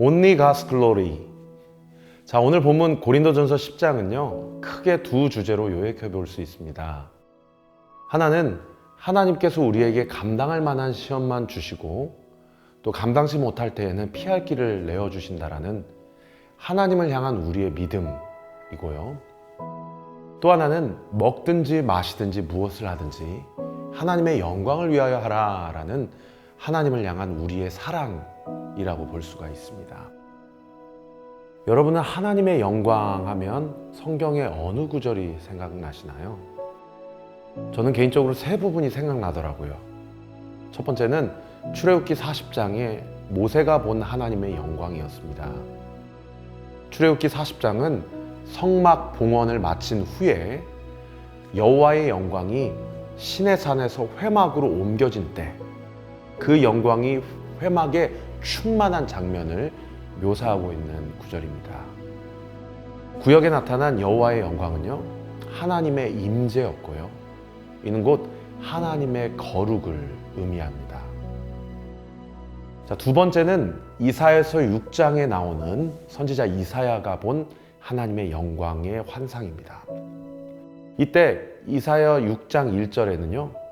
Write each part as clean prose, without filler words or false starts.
Only God's Glory. 자, 오늘 본문 고린도전서 10장은요, 크게 두 주제로 요약해 볼 수 있습니다. 하나는 하나님께서 우리에게 감당할 만한 시험만 주시고 또 감당치 못할 때에는 피할 길을 내어주신다라는 하나님을 향한 우리의 믿음이고요. 또 하나는 먹든지 마시든지 무엇을 하든지 하나님의 영광을 위하여 하라라는 하나님을 향한 우리의 사랑이라고 볼 수가 있습니다. 여러분은 하나님의 영광 하면 성경의 어느 구절이 생각나시나요? 저는 개인적으로 세 부분이 생각나더라고요. 첫 번째는 출애굽기 40장에 모세가 본 하나님의 영광이었습니다. 출애굽기 40장은 성막 봉헌을 마친 후에 여호와의 영광이 시내산에서 회막으로 옮겨진 때 그 영광이 회막에 충만한 장면을 묘사하고 있는 구절입니다. 구역에 나타난 여호와의 영광은요, 하나님의 임재였고요, 이는 곧 하나님의 거룩을 의미합니다. 자, 두 번째는 이사야서 6장에 나오는 선지자 이사야가 본 하나님의 영광의 환상입니다. 이때 이사야 6장 1절에는요,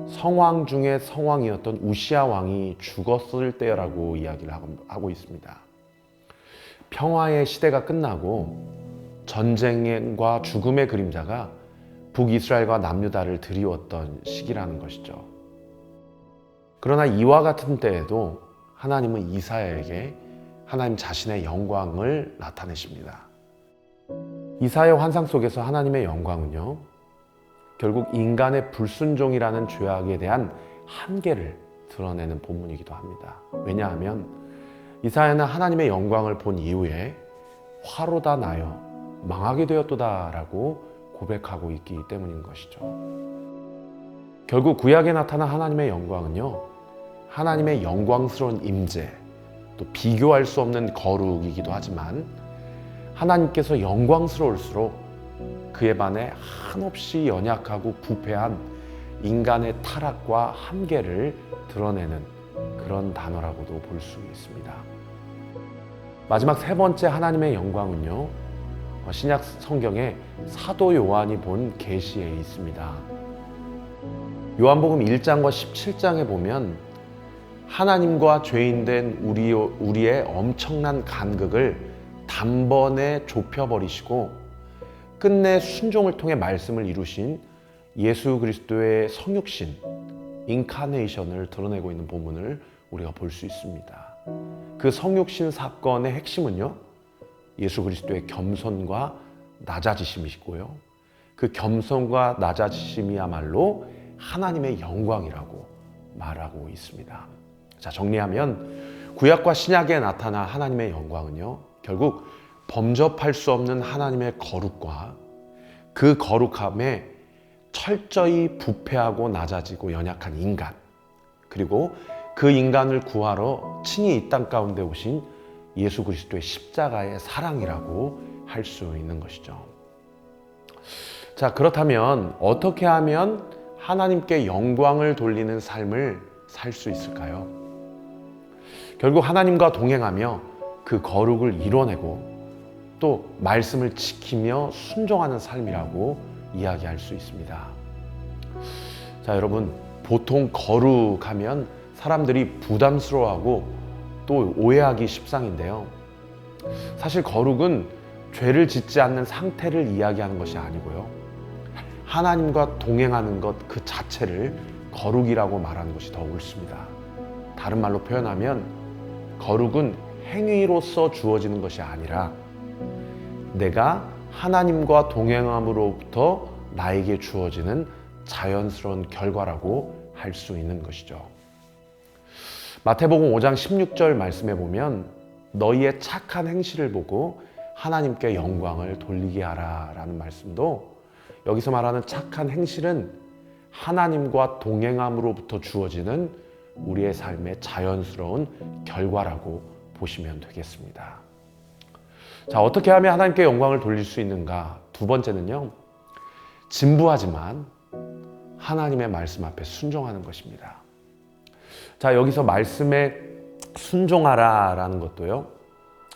성왕 중에 성왕이었던 우시야 왕이 죽었을 때라고 이야기를 하고 있습니다. 평화의 시대가 끝나고 전쟁과 죽음의 그림자가 북이스라엘과 남유다를 드리웠던 시기라는 것이죠. 그러나 이와 같은 때에도 하나님은 이사야에게 하나님 자신의 영광을 나타내십니다. 이사야 환상 속에서 하나님의 영광은요, 결국 인간의 불순종이라는 죄악에 대한 한계를 드러내는 본문이기도 합니다. 왜냐하면 이사야는 하나님의 영광을 본 이후에 화로다 나여 망하게 되었도다 라고 고백하고 있기 때문인 것이죠. 결국 구약에 나타난 하나님의 영광은요, 하나님의 영광스러운 임재, 또 비교할 수 없는 거룩이기도 하지만 하나님께서 영광스러울수록 그에 반해 한없이 연약하고 부패한 인간의 타락과 한계를 드러내는 그런 단어라고도 볼 수 있습니다. 마지막 세 번째 하나님의 영광은요, 신약 성경에 사도 요한이 본 계시에 있습니다. 요한복음 1장과 17장에 보면 하나님과 죄인된 우리의 엄청난 간극을 단번에 좁혀버리시고 끝내 순종을 통해 말씀을 이루신 예수 그리스도의 성육신, 인카네이션을 드러내고 있는 본문을 우리가 볼 수 있습니다. 그 성육신 사건의 핵심은요, 예수 그리스도의 겸손과 낮아지심이시고요, 그 겸손과 낮아지심이야말로 하나님의 영광이라고 말하고 있습니다. 자, 정리하면 구약과 신약에 나타난 하나님의 영광은요, 결국 범접할 수 없는 하나님의 거룩과 그 거룩함에 철저히 부패하고 낮아지고 연약한 인간, 그리고 그 인간을 구하러 친히 이 땅 가운데 오신 예수 그리스도의 십자가의 사랑이라고 할 수 있는 것이죠. 자, 그렇다면 어떻게 하면 하나님께 영광을 돌리는 삶을 살 수 있을까요? 결국 하나님과 동행하며 그 거룩을 이뤄내고 또 말씀을 지키며 순종하는 삶이라고 이야기할 수 있습니다. 자, 여러분, 보통 거룩하면 사람들이 부담스러워하고 또 오해하기 십상인데요. 사실 거룩은 죄를 짓지 않는 상태를 이야기하는 것이 아니고요, 하나님과 동행하는 것 그 자체를 거룩이라고 말하는 것이 더 옳습니다. 다른 말로 표현하면 거룩은 행위로서 주어지는 것이 아니라 내가 하나님과 동행함으로부터 나에게 주어지는 자연스러운 결과라고 할 수 있는 것이죠. 마태복음 5장 16절 말씀에 보면 너희의 착한 행실을 보고 하나님께 영광을 돌리게 하라 라는 말씀도, 여기서 말하는 착한 행실은 하나님과 동행함으로부터 주어지는 우리의 삶의 자연스러운 결과라고 보시면 되겠습니다. 자, 어떻게 하면 하나님께 영광을 돌릴 수 있는가? 두 번째는요, 진부하지만 하나님의 말씀 앞에 순종하는 것입니다. 자, 여기서 말씀에 순종하라 라는 것도요,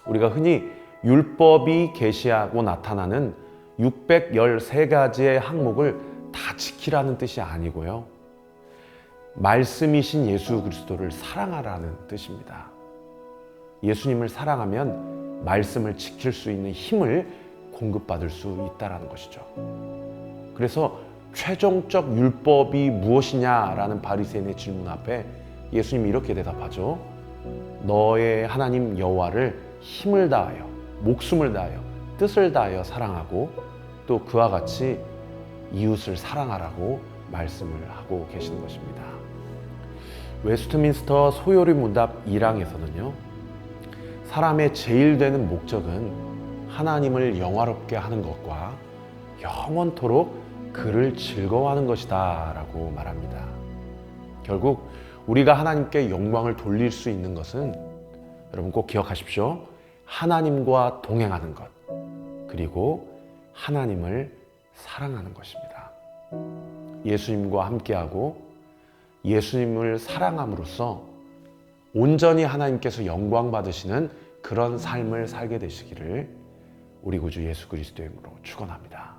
우리가 흔히 율법이 계시하고 나타나는 613가지의 항목을 다 지키라는 뜻이 아니고요. 말씀이신 예수 그리스도를 사랑하라는 뜻입니다. 예수님을 사랑하면 말씀을 지킬 수 있는 힘을 공급받을 수 있다는 것이죠. 그래서 최종적 율법이 무엇이냐라는 바리새인의 질문 앞에 예수님이 이렇게 대답하죠. 너의 하나님 여호와를 힘을 다하여, 목숨을 다하여, 뜻을 다하여 사랑하고 또 그와 같이 이웃을 사랑하라고 말씀을 하고 계시는 것입니다. 웨스트민스터 소요리 문답 1항에서는요. 사람의 제일 되는 목적은 하나님을 영화롭게 하는 것과 영원토록 그를 즐거워하는 것이다 라고 말합니다. 결국 우리가 하나님께 영광을 돌릴 수 있는 것은 여러분 꼭 기억하십시오. 하나님과 동행하는 것, 그리고 하나님을 사랑하는 것입니다. 예수님과 함께하고 예수님을 사랑함으로써 온전히 하나님께서 영광 받으시는 그런 삶을 살게 되시기를 우리 구주 예수 그리스도의 이름으로 축원합니다.